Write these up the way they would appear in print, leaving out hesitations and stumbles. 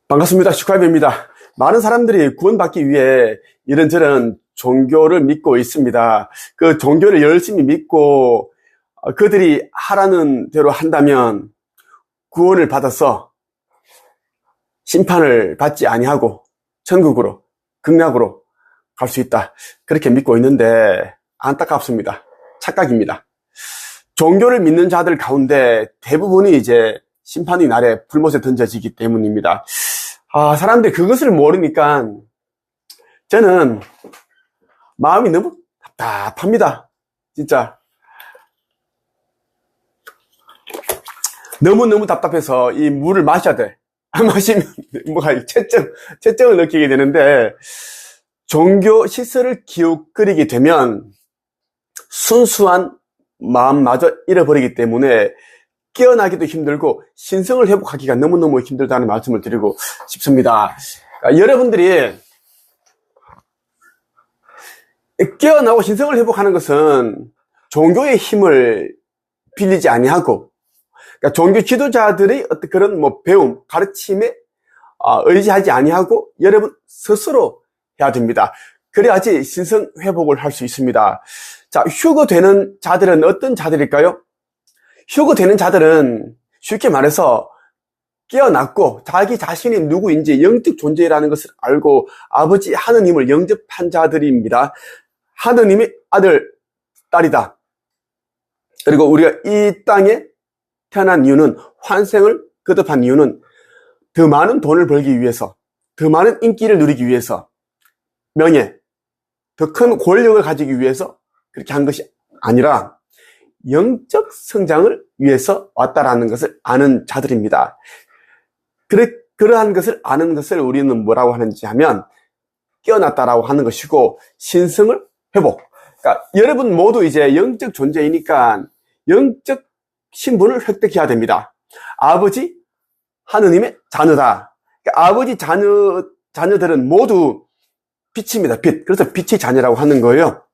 반갑습니다. 슈카이브입니다. 많은 사람들이 구원받기 위해 이런저런 종교를 믿고 있습니다. 그 종교를 열심히 믿고 그들이 하라는 대로 한다면 구원을 받아서 심판을 받지 아니하고 천국으로, 극락으로 갈 수 있다. 그렇게 믿고 있는데 안타깝습니다. 착각입니다. 종교를 믿는 자들 가운데 대부분이 이제 심판의 날에 불못에 던져지기 때문입니다. 사람들이 그것을 모르니까 저는 마음이 너무 답답합니다. 진짜. 너무너무 답답해서 이 물을 마셔야 돼. 안 마시면 뭐가 채증을 느끼게 되는데, 종교 시설을 기웃거리게 되면 순수한 마음마저 잃어버리기 때문에 깨어나기도 힘들고 신성을 회복하기가 너무너무 힘들다는 말씀을 드리고 싶습니다. 그러니까 여러분들이 깨어나고 신성을 회복하는 것은 종교의 힘을 빌리지 아니하고, 그러니까 종교 지도자들의 어떤 그런 배움, 가르침에 의지하지 아니하고 여러분 스스로 해야 됩니다. 그래야지 신성 회복을 할 수 있습니다. 자, 휴거되는 자들은 어떤 자들일까요? 휴거되는 자들은 쉽게 말해서 깨어났고 자기 자신이 누구인지 영적 존재라는 것을 알고 아버지 하느님을 영접한 자들입니다. 하느님의 아들, 딸이다. 그리고 우리가 이 땅에 태어난 이유는, 환생을 거듭한 이유는 더 많은 돈을 벌기 위해서, 더 많은 인기를 누리기 위해서, 명예, 더 큰 권력을 가지기 위해서 그렇게 한 것이 아니라 영적 성장을 위해서 왔다라는 것을 아는 자들입니다. 그러한 것을 아는 것을 우리는 뭐라고 하는지 하면 깨어났다라고 하는 것이고, 신성을 회복. 그러니까 여러분 모두 이제 영적 존재이니까 영적 신분을 획득해야 됩니다. 아버지 하느님의 자녀다. 그러니까 아버지 자녀들은 모두 빛입니다. 빛. 그래서 빛의 자녀라고 하는 거예요.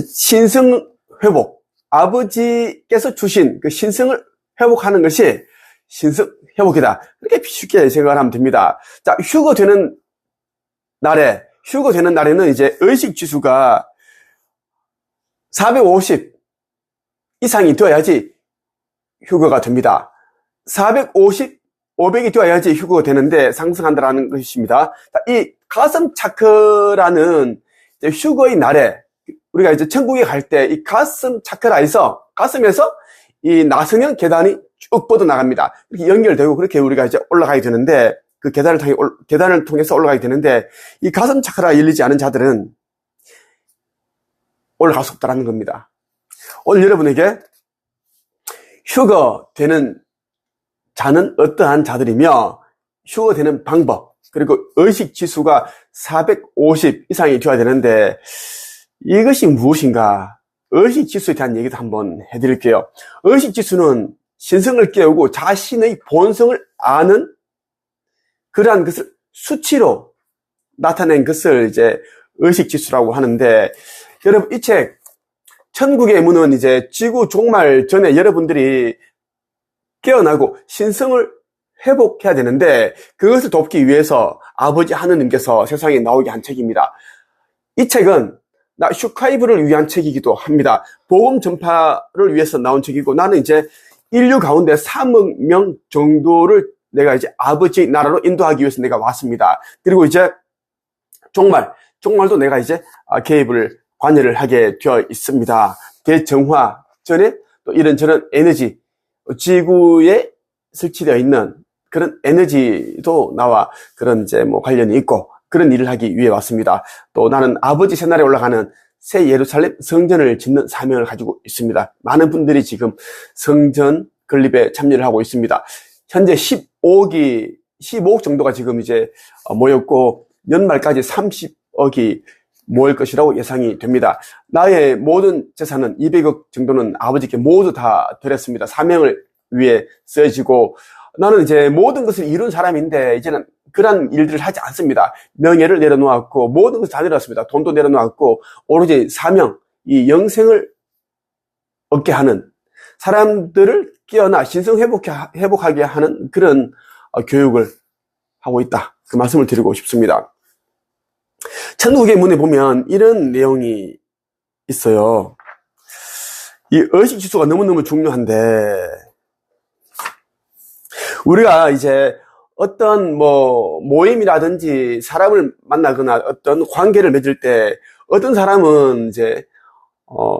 신성 회복. 아버지께서 주신 그 신성을 회복하는 것이 신성 회복이다. 그렇게 쉽게 생각을 하면 됩니다. 자, 휴거되는 날에는 이제 의식 지수가 450 이상이 되어야지 휴거가 됩니다. 450, 500이 되어야지 휴거가 되는데 상승한다는 것입니다. 자, 이 가슴 차크라는 휴거의 날에 우리가 이제 천국에 갈 때 이 가슴 차크라에서, 가슴에서 이 나성형 계단이 쭉 뻗어나갑니다. 이렇게 연결되고 그렇게 우리가 이제 올라가게 되는데, 그 계단을 통해서 올라가게 되는데, 이 가슴 차크라 열리지 않은 자들은 올라갈 수 없다는 겁니다. 오늘 여러분에게 휴거되는 자는 어떠한 자들이며, 휴거되는 방법, 그리고 의식 지수가 450 이상이 되어야 되는데 이것이 무엇인가? 의식 지수에 대한 얘기도 한번 해드릴게요. 의식 지수는 신성을 깨우고 자신의 본성을 아는 그러한 것을 수치로 나타낸 것을 이제 의식 지수라고 하는데, 여러분 이 책 천국의 문은 이제 지구 종말 전에 여러분들이 깨어나고 신성을 회복해야 되는데, 그것을 돕기 위해서 아버지 하느님께서 세상에 나오게 한 책입니다. 이 책은 나 슈카이브를 위한 책이기도 합니다. 복음 전파를 위해서 나온 책이고, 나는 이제 인류 가운데 3억 명 정도를 내가 이제 아버지 나라로 인도하기 위해서 내가 왔습니다. 그리고 이제 종말도 내가 이제 관여를 하게 되어 있습니다. 대정화 전에 또 이런저런 에너지, 지구에 설치되어 있는 그런 에너지도 나와 그런 이제 관련이 있고, 그런 일을 하기 위해 왔습니다. 또 나는 아버지 새날에 올라가는 새 예루살렘 성전을 짓는 사명을 가지고 있습니다. 많은 분들이 지금 성전 건립에 참여를 하고 있습니다. 현재 15억 정도가 지금 이제 모였고, 연말까지 30억이 모일 것이라고 예상이 됩니다. 나의 모든 재산은 200억 정도는 아버지께 모두 다 드렸습니다. 사명을 위해 쓰여지고, 나는 이제 모든 것을 이룬 사람인데 이제는 그런 일들을 하지 않습니다. 명예를 내려놓았고 모든 것을 다 내려놨습니다. 돈도 내려놓았고 오로지 사명, 이 영생을 얻게 하는, 사람들을 깨어나 신성 회복하게 하는 그런 교육을 하고 있다. 그 말씀을 드리고 싶습니다. 천국의 문에 보면 이런 내용이 있어요. 이 의식지수가 너무너무 중요한데, 우리가 이제 어떤 모임이라든지 사람을 만나거나 어떤 관계를 맺을 때 어떤 사람은 이제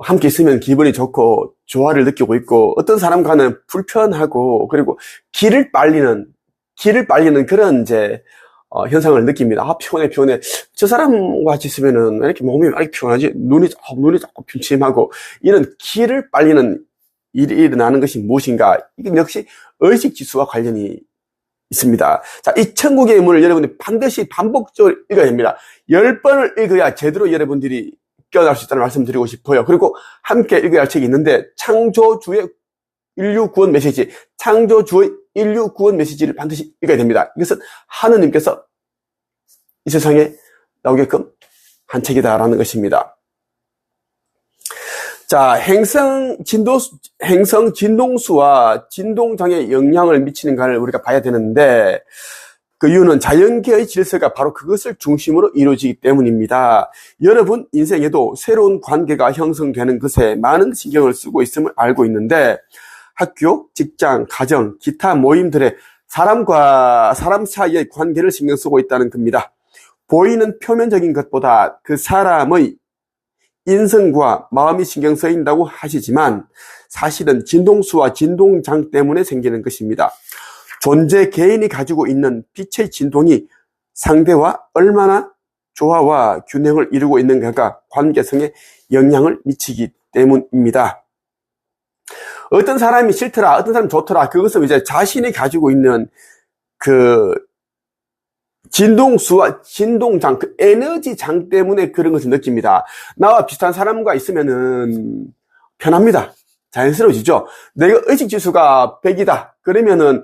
함께 있으면 기분이 좋고 조화를 느끼고 있고, 어떤 사람과는 불편하고, 그리고 기를 빨리는 그런 이제 현상을 느낍니다. 아, 피곤해. 저 사람과 같이 있으면은 왜 이렇게 몸이 왜 이렇게 피곤하지? 눈이 자꾸 침침하고, 이런 기를 빨리는 일이 일어나는 것이 무엇인가? 이게 역시 의식지수와 관련이 있습니다. 자, 이 천국의 문을 여러분들이 반드시 반복적으로 읽어야 됩니다. 10번을 읽어야 제대로 여러분들이 깨어날 수 있다는 말씀 드리고 싶어요. 그리고 함께 읽어야 할 책이 있는데, 창조주의 인류 구원 메시지, 창조주의 인류 구원 메시지를 반드시 읽어야 됩니다. 이것은 하느님께서 이 세상에 나오게끔 한 책이다라는 것입니다. 자, 행성 진동수와 진동장에 영향을 미치는가를 우리가 봐야 되는데, 그 이유는 자연계의 질서가 바로 그것을 중심으로 이루어지기 때문입니다. 여러분 인생에도 새로운 관계가 형성되는 것에 많은 신경을 쓰고 있음을 알고 있는데, 학교, 직장, 가정, 기타 모임들의 사람과 사람 사이의 관계를 신경 쓰고 있다는 겁니다. 보이는 표면적인 것보다 그 사람의 인성과 마음이 신경 쓰인다고 하시지만, 사실은 진동수와 진동장 때문에 생기는 것입니다. 존재 개인이 가지고 있는 빛의 진동이 상대와 얼마나 조화와 균형을 이루고 있는가가 관계성에 영향을 미치기 때문입니다. 어떤 사람이 싫더라, 어떤 사람이 좋더라, 그것은 이제 자신이 가지고 있는 그 진동수와 진동장, 그 에너지장 때문에 그런 것을 느낍니다. 나와 비슷한 사람과 있으면은 편합니다. 자연스러워지죠. 내가 의식지수가 100이다. 그러면은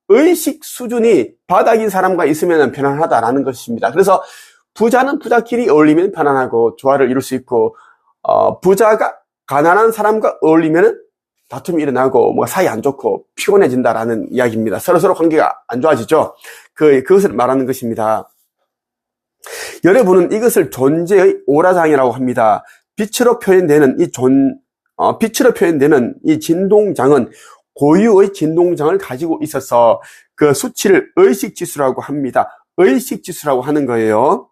의식 수준이 바닥인 사람과 있으면 편안하다라는 것입니다. 그래서 부자는 부자끼리 어울리면 편안하고 조화를 이룰 수 있고, 부자가 가난한 사람과 어울리면 다툼이 일어나고 뭔가 사이 안 좋고 피곤해진다라는 이야기입니다. 서로 관계가 안 좋아지죠. 그것을 말하는 것입니다. 여러분은 이것을 존재의 오라장이라고 합니다. 빛으로 표현되는 이 진동장은 고유의 진동장을 가지고 있어서 그 수치를 의식지수라고 합니다. 의식지수라고 하는 거예요.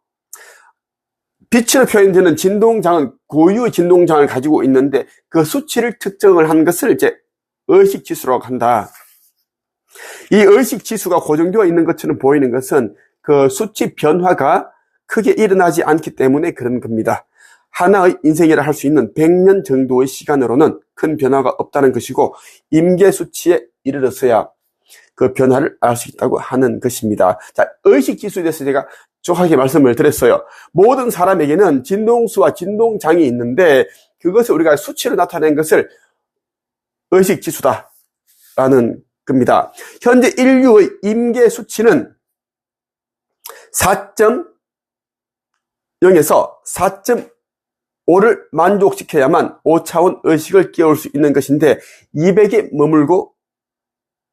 빛으로 표현되는 진동장은 고유의 진동장을 가지고 있는데, 그 수치를 특정을 한 것을 이제 의식지수라고 한다. 이 의식지수가 고정되어 있는 것처럼 보이는 것은 그 수치 변화가 크게 일어나지 않기 때문에 그런 겁니다. 하나의 인생이라 할 수 있는 100년 정도의 시간으로는 큰 변화가 없다는 것이고, 임계 수치에 이르러서야 그 변화를 알 수 있다고 하는 것입니다. 자, 의식지수에 대해서 제가 정확하게 말씀을 드렸어요. 모든 사람에게는 진동수와 진동장이 있는데, 그것을 우리가 수치로 나타낸 것을 의식지수다라는 겁니다. 현재 인류의 임계 수치는 4.0에서 4.5를 만족시켜야만 5차원 의식을 깨울 수 있는 것인데, 200에 머물고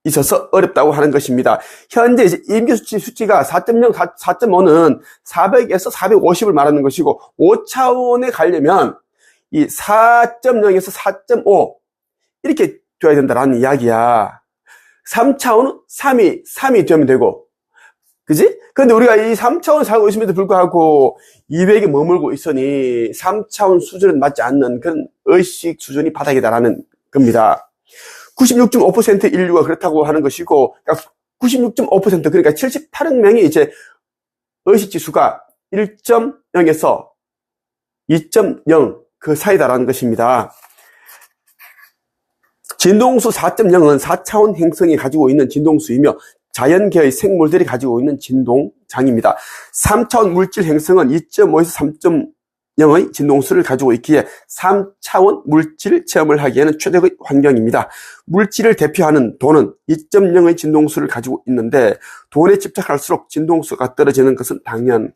있어서 어렵다고 하는 것입니다. 현재 이제 임계 수치가 4.0, 4.5는 400에서 450을 말하는 것이고, 5차원에 가려면 이 4.0에서 4.5 이렇게 돼야 된다라는 이야기야. 3차원은 3이 되면 되고, 그지? 근데 우리가 이 3차원 살고 있음에도 불구하고 200에 머물고 있으니 3차원 수준은 맞지 않는 그런 의식 수준이 바닥이다라는 겁니다. 96.5% 인류가 그렇다고 하는 것이고, 96.5% 그러니까 78억 명이 이제 의식지수가 1.0에서 2.0 그 사이다라는 것입니다. 진동수 4.0은 4차원 행성이 가지고 있는 진동수이며, 자연계의 생물들이 가지고 있는 진동장입니다. 3차원 물질 행성은 2.5에서 3.0의 진동수를 가지고 있기에 3차원 물질 체험을 하기에는 최적의 환경입니다. 물질을 대표하는 돈은 2.0의 진동수를 가지고 있는데, 돈에 집착할수록 진동수가 떨어지는 것은 당연한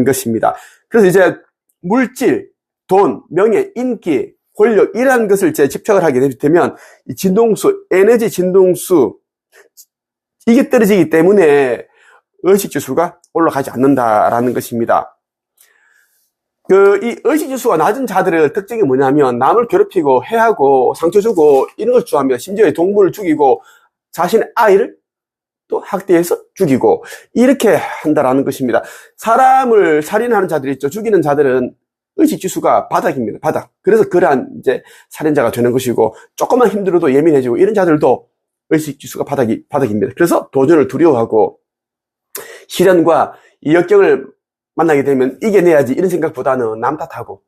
것입니다. 그래서 이제 물질, 돈, 명예, 인기, 권력 이러한 것을 이제 집착을 하게 되면 이 진동수, 에너지 진동수 이게 떨어지기 때문에 의식지수가 올라가지 않는다라는 것입니다. 이 의식지수가 낮은 자들의 특징이 뭐냐면 남을 괴롭히고 해하고 상처 주고 이런 걸 좋아합니다. 심지어 동물을 죽이고 자신의 아이를 또 학대해서 죽이고 이렇게 한다라는 것입니다. 사람을 살인하는 자들 있죠. 죽이는 자들은 의식지수가 바닥입니다. 바닥. 그래서 그러한 이제 살인자가 되는 것이고 조금만 힘들어도 예민해지고 이런 자들도 의식지수가 바닥입니다. 그래서 도전을 두려워하고 시련과 이 역경을 만나게 되면 이겨내야지 이런 생각보다는 남 탓하고,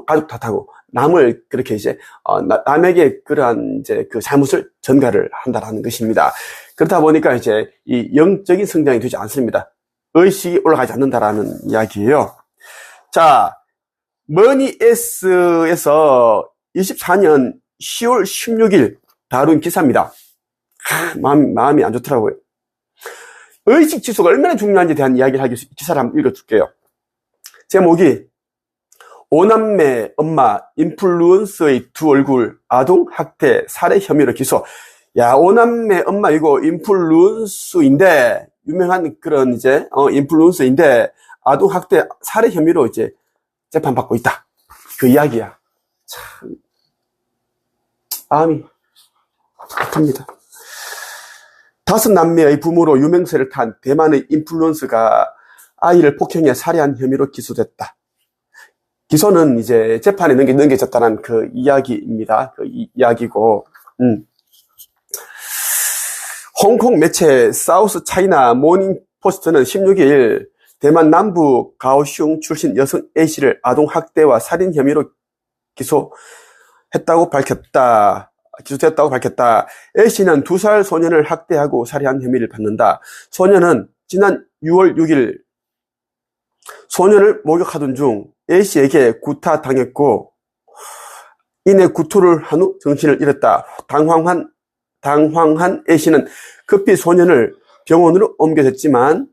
가족 탓하고, 남을 그렇게 이제, 남에게 그러한 이제 그 잘못을 전가를 한다라는 것입니다. 그렇다 보니까 이제 이 영적인 성장이 되지 않습니다. 의식이 올라가지 않는다라는 이야기예요. 자, 머니에스에서 24년 10월 16일 다룬 기사입니다. 마음이 안 좋더라고요. 의식 지수가 얼마나 중요한지에 대한 이야기를 하기 위해서 기사를 한번 읽어줄게요. 제목이 5남매 엄마 인플루언서의 두 얼굴 아동 학대 살해 혐의로 기소. 야, 5남매 엄마 이거 인플루언서인데 유명한 그런 이제 인플루언서인데 아동 학대 살해 혐의로 이제 재판받고 있다. 그 이야기야. 참 마음이 아픕니다. 5남매의 부모로 유명세를 탄 대만의 인플루언서가 아이를 폭행해 살해한 혐의로 기소됐다. 기소는 이제 재판에 넘겨졌다는 그 이야기입니다. 그 이야기고, 홍콩 매체 사우스 차이나 모닝 포스트는 16일 대만 남부 가오슝 출신 여성 A씨를 아동 학대와 살인 혐의로 기소됐다고 밝혔다. A씨는 2살 소년을 학대하고 살해한 혐의를 받는다. 소년은 지난 6월 6일 소년을 목욕하던 중 A씨에게 구타당했고 이내 구토를 한 후 정신을 잃었다. 당황한 A씨는 급히 소년을 병원으로 옮겼지만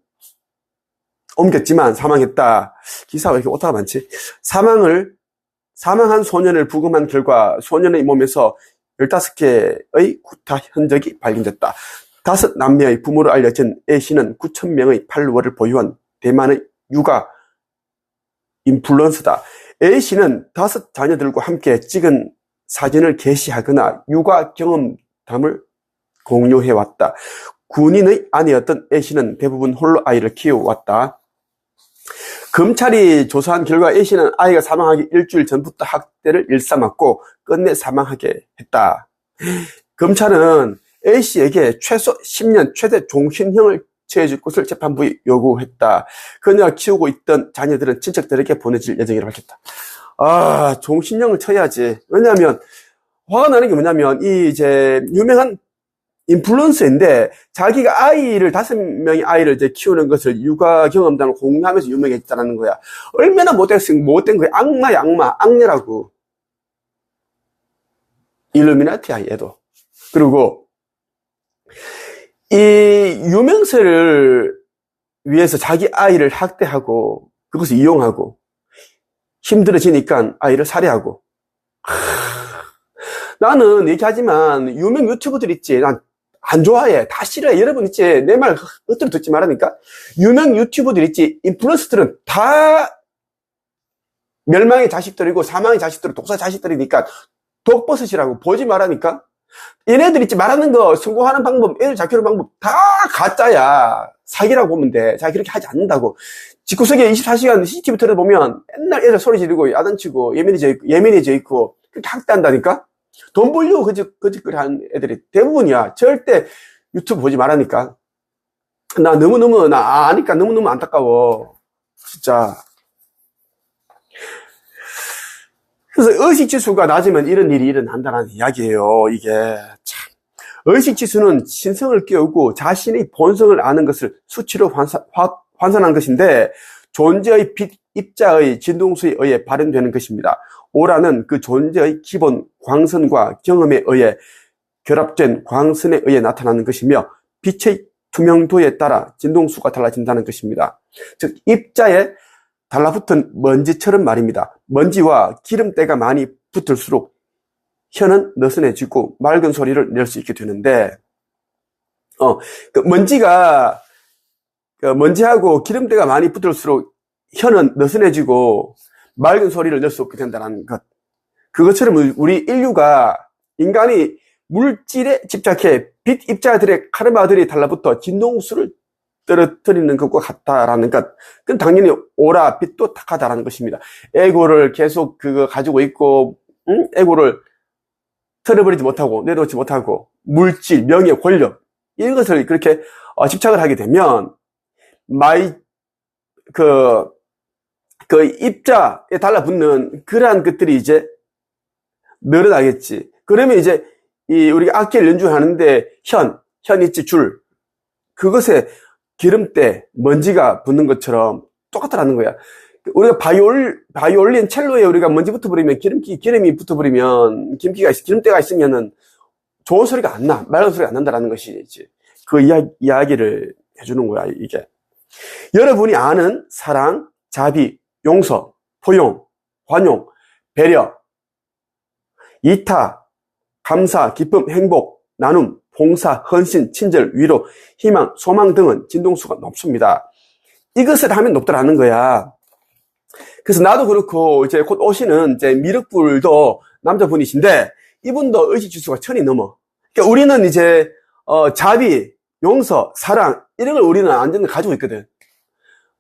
사망했다. 기사가 왜 이렇게 오타가 많지? 사망한 소년을 부검한 결과 소년의 몸에서 15개의 구타 흔적이 발견됐다. 5남매의 부모로 알려진 A씨는 9,000명의 팔로워를 보유한 대만의 육아 인플루언서다. A씨는 5자녀들과 함께 찍은 사진을 게시하거나 육아 경험담을 공유해왔다. 군인의 아내였던 A씨는 대부분 홀로 아이를 키워왔다. 검찰이 조사한 결과 A씨는 아이가 사망하기 일주일 전부터 학대를 일삼았고 끝내 사망하게 했다. 검찰은 A씨에게 최소 10년 최대 종신형을 처해줄 것을 재판부에 요구했다. 그녀가 키우고 있던 자녀들은 친척들에게 보내질 예정이라고 밝혔다. 종신형을 쳐야지. 왜냐하면 화가 나는 게 뭐냐면 이 이제 유명한 인플루언서인데 자기가 아이를 5명의 아이를 이제 키우는 것을 육아 경험담을 공유하면서 유명해졌다는 거야. 얼마나 못된 거야. 악마야, 악녀라고. 일루미나티야, 얘도. 그리고 이 유명세를 위해서 자기 아이를 학대하고 그것을 이용하고 힘들어지니까 아이를 살해하고. 나는 얘기하지만 유명 유튜버들 있지. 난 안 좋아해. 다 싫어해. 여러분 있지. 내 말 흩어져 듣지 말라니까. 유명 유튜버들 있지. 인플루언서들은 다 멸망의 자식들이고 사망의 자식들이고 독사 자식들이니까 독버섯이라고 보지 말라니까. 얘네들 있지. 말하는 거 성공하는 방법, 애들 잡히는 방법 다 가짜야. 사기라고 보면 돼. 자, 그렇게 하지 않는다고. 집구석에 24시간 CCTV 틀어보면 맨날 애들 소리 지르고 야단치고 예민해져 있고 그렇게 학대한다니까. 돈 벌려고 거짓거리 하는 애들이 대부분이야. 절대 유튜브 보지 말라니까. 나 아니까 너무너무 안타까워. 진짜. 그래서 의식지수가 낮으면 이런 일이 일어난다는 이야기예요. 이게 참. 의식지수는 신성을 깨우고 자신의 본성을 아는 것을 수치로 환산한 것인데 존재의 빛 입자의 진동수에 의해 발현되는 것입니다. 오라는 그 존재의 기본 광선과 경험에 의해 결합된 광선에 의해 나타나는 것이며 빛의 투명도에 따라 진동수가 달라진다는 것입니다. 즉 입자에 달라붙은 먼지처럼 말입니다. 먼지와 기름때가 많이 붙을수록 혀는 느슨해지고 맑은 소리를 낼 수 있게 되는데 그 먼지가 먼지하고 기름때가 많이 붙을수록 혀는 느슨해지고 맑은 소리를 낼 수 없게 된다는 것. 그것처럼 우리 인류가 인간이 물질에 집착해 빛 입자들의 카르마들이 달라붙어 진동수를 떨어뜨리는 것과 같다라는 것. 그건 당연히 오라 빛도 탁하다라는 것입니다. 에고를 계속 그거 가지고 있고, 에고를 털어버리지 못하고 내려놓지 못하고 물질, 명예, 권력 이것을 그렇게 집착을 하게 되면 그 입자에 달라붙는 그러한 것들이 이제 늘어나겠지. 그러면 이제 우리가 악기를 연주하는데 현 있지, 줄. 그것에 기름때, 먼지가 붙는 것처럼 똑같다라는 거야. 우리가 바이올린, 첼로에 우리가 먼지 붙어버리면 기름이 붙어버리면, 기름때가 있으면은 좋은 소리가 안 나. 맑은 소리가 안 난다라는 것이지. 그 이야기를 해주는 거야, 이게. 여러분이 아는 사랑, 자비, 용서, 포용, 관용, 배려, 이타, 감사, 기쁨, 행복, 나눔, 봉사, 헌신, 친절, 위로, 희망, 소망 등은 진동수가 높습니다. 이것을 하면 높다라는 거야. 그래서 나도 그렇고 이제 곧 오시는 이제 미륵불도 남자분이신데 이분도 의식지수가 1000이 넘어. 그러니까 우리는 이제 자비, 용서, 사랑 이런 걸 우리는 완전히 가지고 있거든.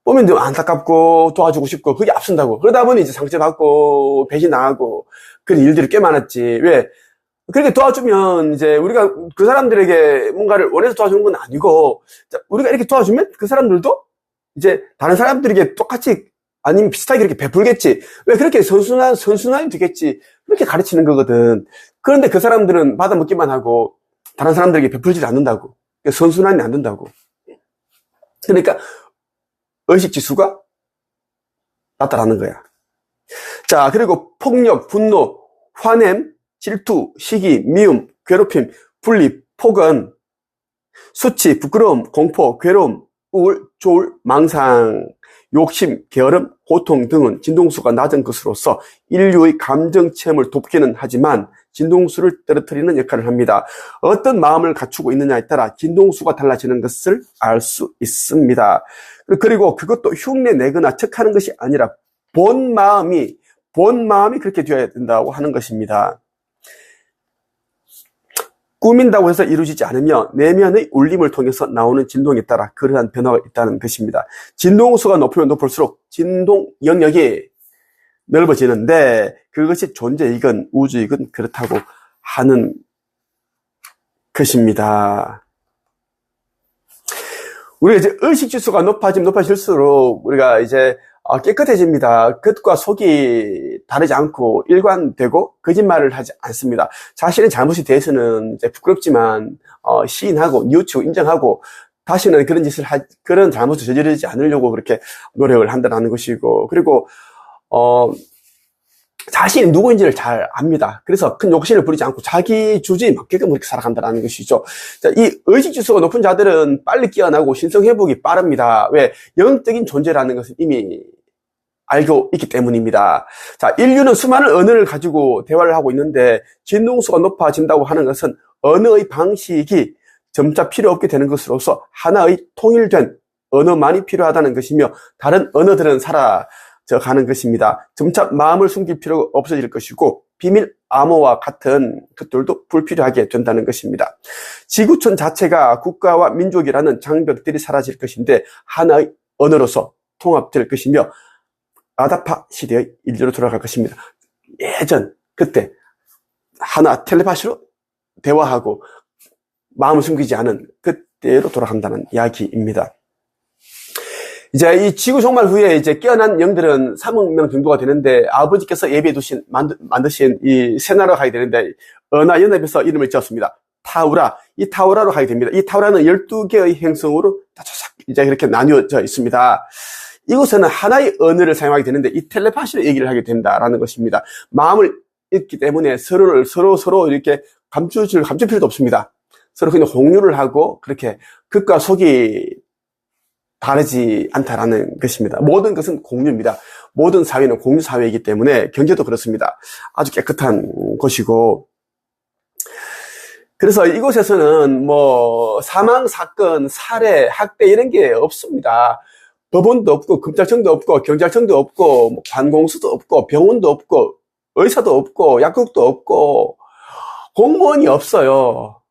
보면 좀 안타깝고 도와주고 싶고 그게 앞선다고. 그러다 보니 이제 상처받고 배신당하고 그런 일들이 꽤 많았지. 왜? 그렇게 도와주면 이제 우리가 그 사람들에게 뭔가를 원해서 도와주는 건 아니고 우리가 이렇게 도와주면 그 사람들도 이제 다른 사람들에게 똑같이 아니면 비슷하게 이렇게 베풀겠지. 왜? 그렇게 선순환이 되겠지. 그렇게 가르치는 거거든. 그런데 그 사람들은 받아먹기만 하고 다른 사람들에게 베풀지 않는다고. 선순환이 안 된다고. 그러니까 의식지수가 낮다라는 거야. 자, 그리고 폭력, 분노, 화냄, 질투, 시기, 미움, 괴롭힘, 분리, 폭언, 수치, 부끄러움, 공포, 괴로움, 우울, 조울, 망상, 욕심, 게으름, 고통 등은 진동수가 낮은 것으로서 인류의 감정 체험을 돕기는 하지만 진동수를 떨어뜨리는 역할을 합니다. 어떤 마음을 갖추고 있느냐에 따라 진동수가 달라지는 것을 알 수 있습니다. 그리고 그것도 흉내 내거나 척하는 것이 아니라 본 마음이 그렇게 되어야 된다고 하는 것입니다. 꾸민다고 해서 이루어지지 않으며 내면의 울림을 통해서 나오는 진동에 따라 그러한 변화가 있다는 것입니다. 진동수가 높으면 높을수록 진동 영역이 넓어지는데 그것이 존재이건 우주이건 그렇다고 하는 것입니다. 우리가 이제 의식지수가 높아질수록 우리가 이제 깨끗해집니다. 겉과 속이 다르지 않고 일관되고 거짓말을 하지 않습니다. 자신의 잘못에 대해서는 이제 부끄럽지만 시인하고 뉘우치고 인정하고 다시는 그런 잘못을 저지르지 않으려고 그렇게 노력을 한다는 것이고, 그리고 자신이 누구인지를 잘 압니다. 그래서 큰 욕심을 부리지 않고 자기 주제에 맞게끔 그렇게 살아간다는 것이죠. 자, 이 의식지수가 높은 자들은 빨리 깨어나고 신성회복이 빠릅니다. 왜? 영적인 존재라는 것을 이미 알고 있기 때문입니다. 자, 인류는 수많은 언어를 가지고 대화를 하고 있는데 진동수가 높아진다고 하는 것은 언어의 방식이 점차 필요 없게 되는 것으로서 하나의 통일된 언어만이 필요하다는 것이며 다른 언어들은 사라져가는 것입니다. 점차 마음을 숨길 필요가 없어질 것이고 비밀 암호와 같은 것들도 불필요하게 된다는 것입니다. 지구촌 자체가 국가와 민족이라는 장벽들이 사라질 것인데 하나의 언어로서 통합될 것이며 아다파 시대의 인류로 돌아갈 것입니다. 그때 하나 텔레파시로 대화하고 마음을 숨기지 않은 그때로 돌아간다는 이야기입니다. 이제 이 지구 종말 후에 이제 깨어난 영들은 3억 명 정도가 되는데 아버지께서 예비해 두신 만드신 이 새 나라로 가게 되는데 은하 연합에서 이름을 지었습니다. 타우라. 이 타우라로 가게 됩니다. 이 타우라는 12개의 행성으로 이제 이렇게 나뉘어져 있습니다. 이곳에는 하나의 언어를 사용하게 되는데 이 텔레파시로 얘기를 하게 된다라는 것입니다. 마음을 읽기 때문에 서로 이렇게 감출 필요도 없습니다. 서로 그냥 공유를 하고 그렇게 겉과 속이 다르지 않다라는 것입니다. 모든 것은 공유입니다. 모든 사회는 공유 사회이기 때문에 경제도 그렇습니다. 아주 깨끗한 곳이고 그래서 이곳에서는 뭐 사망 사건, 살해, 학대 이런 게 없습니다. 법원도 없고 검찰청도 없고 경찰청도 없고 뭐 관공서도 없고 병원도 없고 의사도 없고 약국도 없고 공무원이 없어요.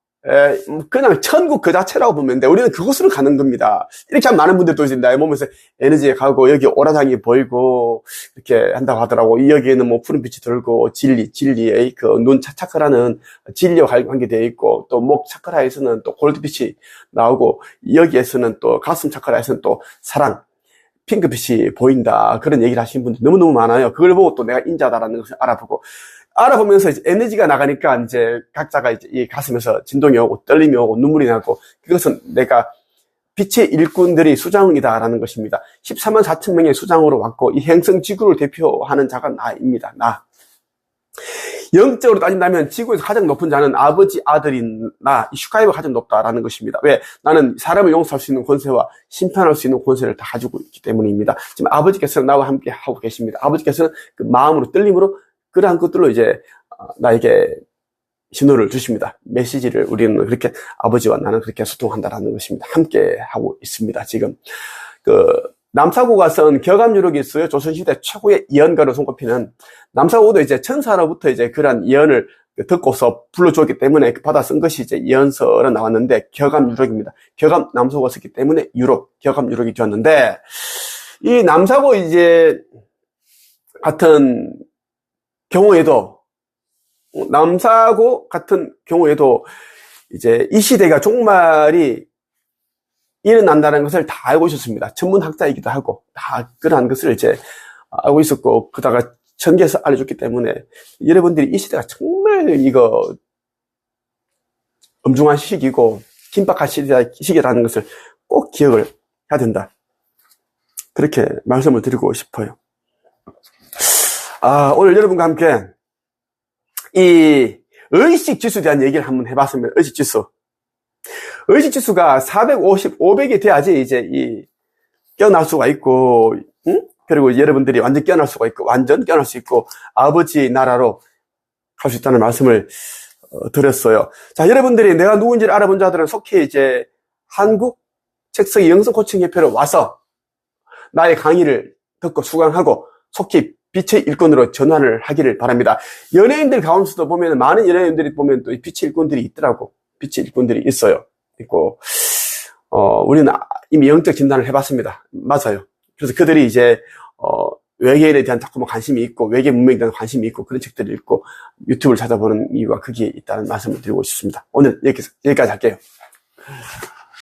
그냥 천국 그 자체라고 보면 돼. 우리는 그곳으로 가는 겁니다. 이렇게 하면 많은 분들도 이제 나의 몸에서 에너지가 가고 여기 오라장이 보이고 이렇게 한다고 하더라고. 여기에는 뭐 푸른빛이 돌고 진리의 그 눈 차크라는 진리와 관계되어 있고 또 목 차크라에서는 또 골드빛이 나오고 여기에서는 또 가슴 차크라에서는 또 사랑 핑크빛이 보인다. 그런 얘기를 하시는 분들 너무너무 많아요. 그걸 보고 또 내가 인자다라는 것을 알아보면서 이제 에너지가 나가니까 이제 각자가 이제 이 가슴에서 진동이 오고 떨림이 오고 눈물이 나고 그것은 내가 빛의 일꾼들이 수장이다라는 것입니다. 14만 4천 명의 수장으로 왔고 이 행성 지구를 대표하는 자가 나입니다. 나. 영적으로 따진다면 지구에서 가장 높은 자는 아버지 아들인 나, 이 슈카이가 가장 높다라는 것입니다. 왜? 나는 사람을 용서할 수 있는 권세와 심판할 수 있는 권세를 다 가지고 있기 때문입니다. 지금 아버지께서는 나와 함께 하고 계십니다. 아버지께서는 그 마음으로 떨림으로 그러한 것들로 이제 나에게 신호를 주십니다. 메시지를 우리는 그렇게 아버지와 나는 그렇게 소통한다라는 것입니다. 함께 하고 있습니다. 지금 남사고가 쓴 격암유록이 있어요. 조선시대 최고의 예언가로 손꼽히는 남사고도 이제 천사로부터 이제 그러한 예언을 듣고서 불러주었기 때문에 받아 쓴 것이 이제 예언서로 나왔는데 격암유록입니다. 격암 남사고가 썼기 때문에 격암유록이 되었는데 이 남사고 이제 같은 경우에도 남사고 같은 경우에도 이제 이 시대가 종말이 일어난다는 것을 다 알고 있었습니다. 천문학자이기도 하고 다 그러한 것을 이제 알고 있었고 그다가 전개해서 알려줬기 때문에 여러분들이 이 시대가 정말 이거 엄중한 시기고 긴박한 시기라는 것을 꼭 기억을 해야 된다. 그렇게 말씀을 드리고 싶어요. 오늘 여러분과 함께 이 의식 지수에 대한 얘기를 한번 해봤습니다. 의식 지수가 450, 500이 돼야지 이제 깨어날 수가 있고, 그리고 여러분들이 완전 깨어날 수가 있고, 완전 깨어날 수 있고, 아버지 나라로 갈 수 있다는 말씀을 드렸어요. 자, 여러분들이 내가 누군지를 알아본 자들은 속히 이제 한국 책성의 영성코칭협회로 와서 나의 강의를 듣고 수강하고 속히 빛의 일꾼으로 전환을 하기를 바랍니다. 연예인들 가운데서도 보면 많은 연예인들이 보면 또 빛의 일꾼들이 있더라고. 빛의 일꾼들이 있고, 우리는 이미 영적 진단을 해봤습니다. 맞아요. 그래서 그들이 이제, 외계인에 대한 자꾸만 관심이 있고, 외계 문명에 대한 관심이 있고, 그런 책들을 읽고, 유튜브를 찾아보는 이유가 거기에 있다는 말씀을 드리고 싶습니다. 오늘 여기까지 할게요.